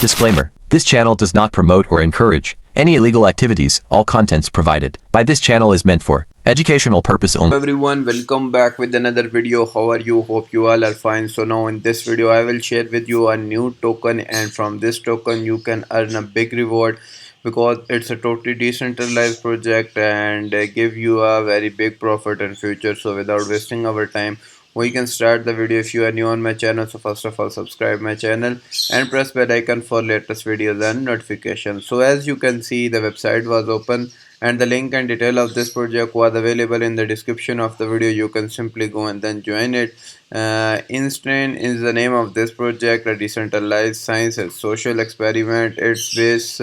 Disclaimer. This channel does not promote or encourage any illegal activities. All contents provided by this channel is meant for educational purpose only. Hello everyone, welcome back with another video. How are you? Hope you all are fine. So now in this video I will share with you a new token, and from this token you can earn a big reward because it's a totally decentralized project and give you a very big profit in future. So without wasting our time, we can start the video. If you are new on my channel, so first of all subscribe my channel and press bell icon for latest videos and notifications. So as you can see, the website was open and the link and detail of this project was available in the description of the video. You can simply go and then join it. Instant is the name of this project, a decentralized science and social experiment. It's based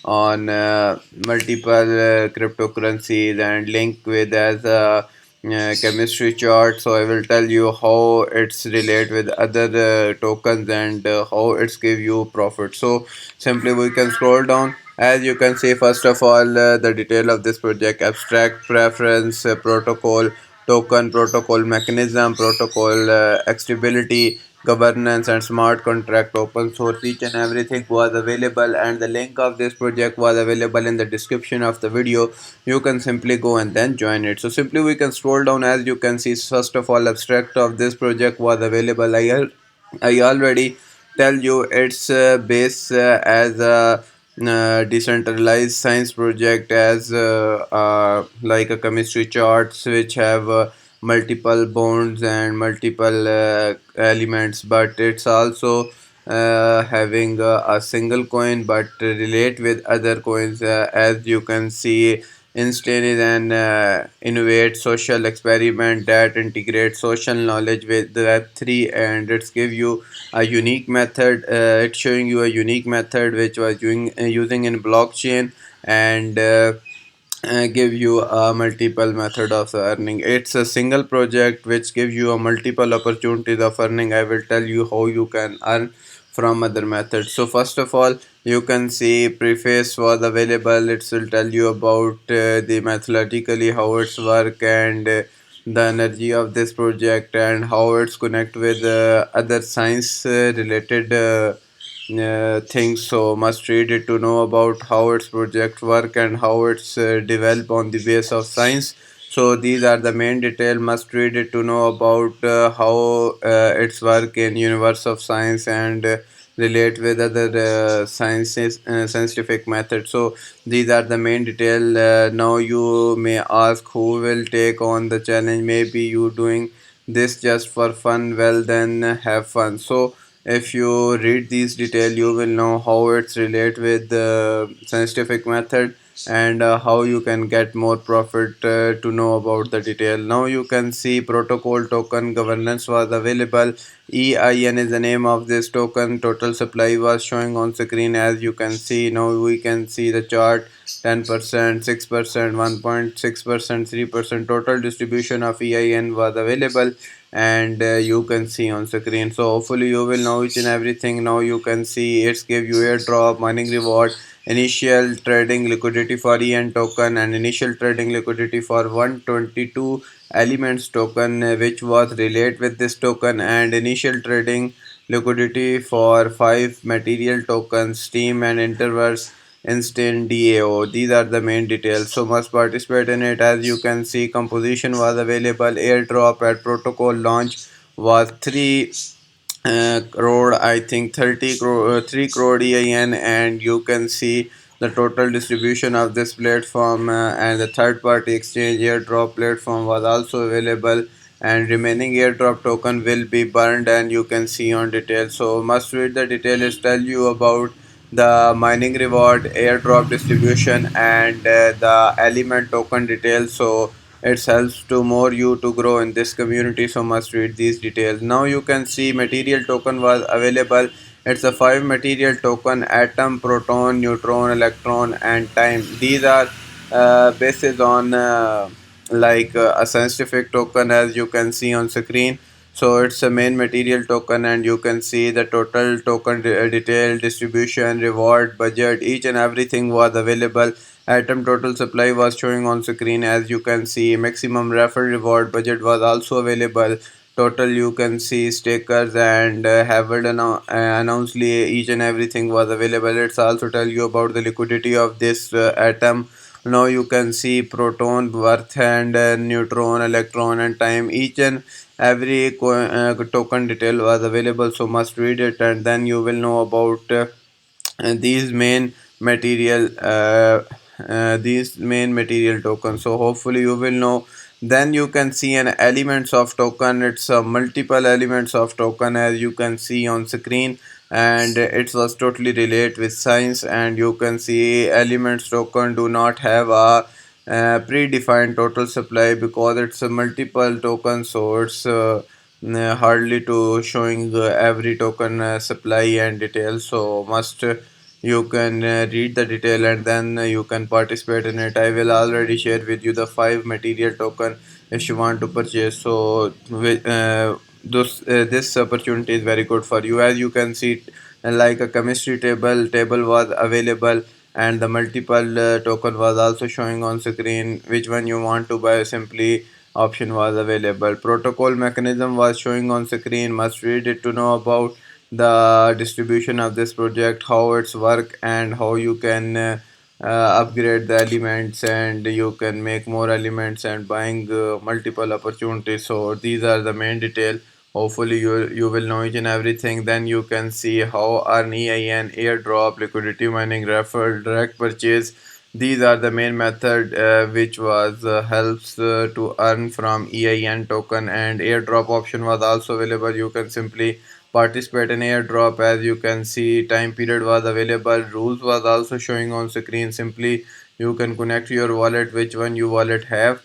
on multiple cryptocurrencies and linked with as a chemistry chart. So I will tell you how it's relate with other tokens and how it's give you profit. So simply we can scroll down. As you can see, first of all, the detail of this project: abstract preference, protocol, token, protocol mechanism, protocol extensibility, governance, and smart contract. Open source, each and everything was available, and the link of this project was available in the description of the video. You can simply go and then join it. So simply we can scroll down. As you can see, first of all, abstract of this project was available. I already tell you it's based as a decentralized science project, as like a chemistry charts which have multiple bonds and multiple elements, but it's also having a single coin but relate with other coins. As you can see, Instant is an innovate social experiment that integrates social knowledge with Web3, and it's give you a unique method. It's showing you a unique method which was using in blockchain, and give you a multiple method of earning. It's a single project which gives you a multiple opportunities of earning. I will tell you how you can earn from other methods. So first of all, you can see preface was available. It will tell you about the methodologically how it's work and the energy of this project and how it's connect with other science related things. So must read it to know about how its project work and how it's developed on the base of science. So these are the main detail. Must read it to know about how its work in universe of science and relate with other sciences scientific methods. So these are the main detail. Now you may ask, who will take on the challenge? Maybe you doing this just for fun. Well, then have fun. So if you read these detail, you will know how it's relate with the scientific method and how you can get more profit to know about the detail. Now you can see protocol token governance was available. EIN is the name of this token. Total supply was showing on screen. As you can see, now we can see the chart: 10%, 6%, 1.6%, 3%. Total distribution of EIN was available, and you can see on screen. So hopefully you will know each and everything. Now you can see it's give you airdrop, mining reward, initial trading liquidity for EN token, and initial trading liquidity for 122 elements token which was relate with this token, and initial trading liquidity for 5 material tokens, Steam and Interverse Instant DAO. These are the main details. So must participate in it. As you can see, composition was available. Airdrop at protocol launch was 3 crore, I think 30 crore, 3 crore EIN, and you can see the total distribution of this platform, and the third party exchange airdrop platform was also available, and remaining airdrop token will be burned, and you can see on detail. So must read the detail. It tell you about the mining reward, airdrop distribution, and the element token details. So it helps to more you to grow in this community. So must read these details. Now you can see material token was available. It's a 5 material token: atom, proton, neutron, electron, and time. These are based on a scientific token, as you can see on screen. So it's a main material token, and you can see the total token detail, distribution, reward, budget, each and everything was available. Atom total supply was showing on screen. As you can see, maximum referral reward budget was also available. total you can see stakers and Harvard announced each and everything was available. Let's also tell you about the liquidity of this atom. Now you can see proton, worth, and neutron, electron, and time. Each and every token detail was available, so must read it, and then you will know about these main material tokens. So hopefully you will know. Then you can see an elements of token. It's multiple elements of token as you can see on screen, and it was totally related with science. And you can see elements token do not have a predefined total supply because it's a multiple token, so it's hardly to showing every token supply and details. So must you can read the detail, and then you can participate in it. I will already share with you the 5 material token if you want to purchase. So this opportunity is very good for you. As you can see, like a chemistry table was available, and the multiple token was also showing on screen. Which one you want to buy, simply option was available. Protocol mechanism was showing on screen. Must read it to know about the distribution of this project, how it's work, and how you can upgrade the elements, and you can make more elements and buying multiple opportunities. So these are the main detail. Hopefully you will know each and everything. Then you can see how earn EIN, airdrop, liquidity mining, referral, direct purchase. These are the main method which was helps to earn from EIN token, and airdrop option was also available. You can simply participate in airdrop. As you can see, time period was available, rules was also showing on screen. Simply you can connect your wallet, which one you wallet have,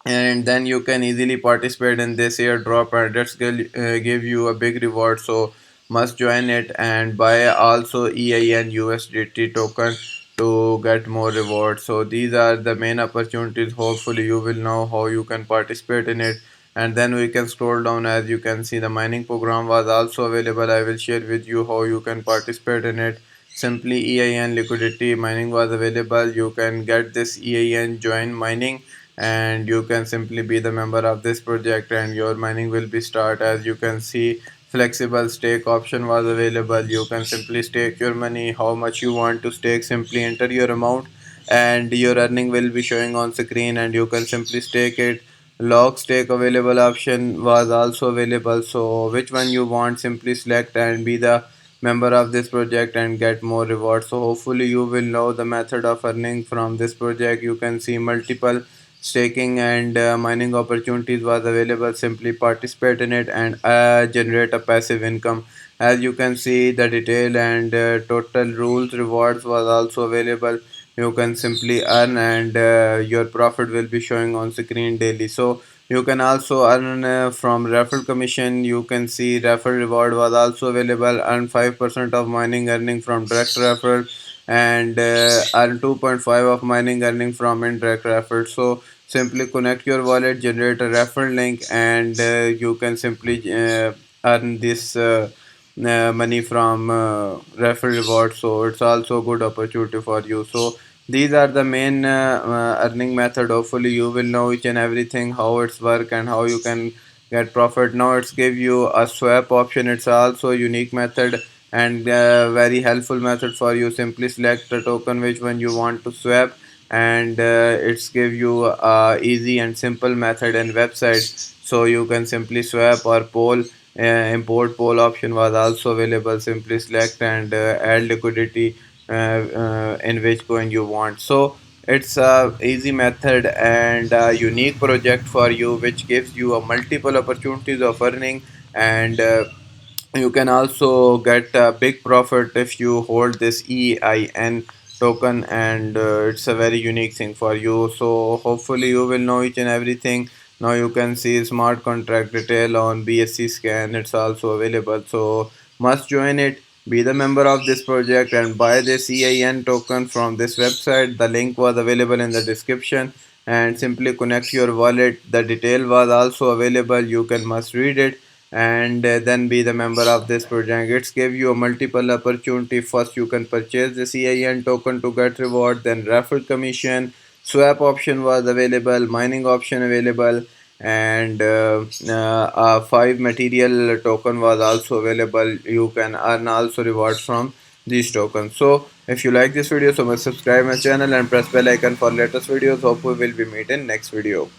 and then you can easily participate in this airdrop, and that's give you a big reward. So must join it and buy also EIN USDT token to get more rewards. So these are the main opportunities. Hopefully you will know how you can participate in it. And then we can scroll down. As you can see, the mining program was also available. I will share with you how you can participate in it. Simply EIN liquidity mining was available. You can get this EIN join mining, and you can simply be the member of this project, and your mining will be start. As you can see, flexible stake option was available. You can simply stake your money, how much you want to stake. Simply enter your amount, and your earning will be showing on screen, and you can simply stake it. Log stake available option was also available. So which one you want, simply select and be the member of this project and get more rewards. So hopefully you will know the method of earning from this project. You can see multiple staking and mining opportunities was available. Simply participate in it and generate a passive income. As you can see, the detail and total rules rewards was also available. You can simply earn, and your profit will be showing on screen daily. So you can also earn from referral commission. You can see referral reward was also available. Earn 5% of mining earning from direct referral, and earn 2.5 of mining earning from indirect referral. So simply connect your wallet, generate a referral link, and you can simply earn this money from referral reward. So it's also a good opportunity for you. So these are the main earning method. Hopefully you will know each and everything, how it's work and how you can get profit. Now it's give you a swap option. It's also a unique method and very helpful method for you. Simply select the token which one you want to swap, and it's give you a easy and simple method and website. So you can simply swap or poll. Import poll option was also available. Simply select and add liquidity in which coin you want. So it's a easy method and a unique project for you, which gives you a multiple opportunities of earning, and you can also get a big profit if you hold this EIN token, and it's a very unique thing for you. So hopefully you will know each and everything. Now you can see smart contract detail on BSC scan. It's also available. So must join it, be the member of this project, and buy this EIN token from this website. The link was available in the description, and simply connect your wallet. The detail was also available. You can must read it, and then be the member of this project. It's give you a multiple opportunity. First you can purchase the CIN token to get reward, then referral commission, swap option was available, mining option available, and 5 material token was also available. You can earn also rewards from these tokens. So if you like this video, so much, subscribe my channel and press bell icon for latest videos. Hope we will be meet in next video.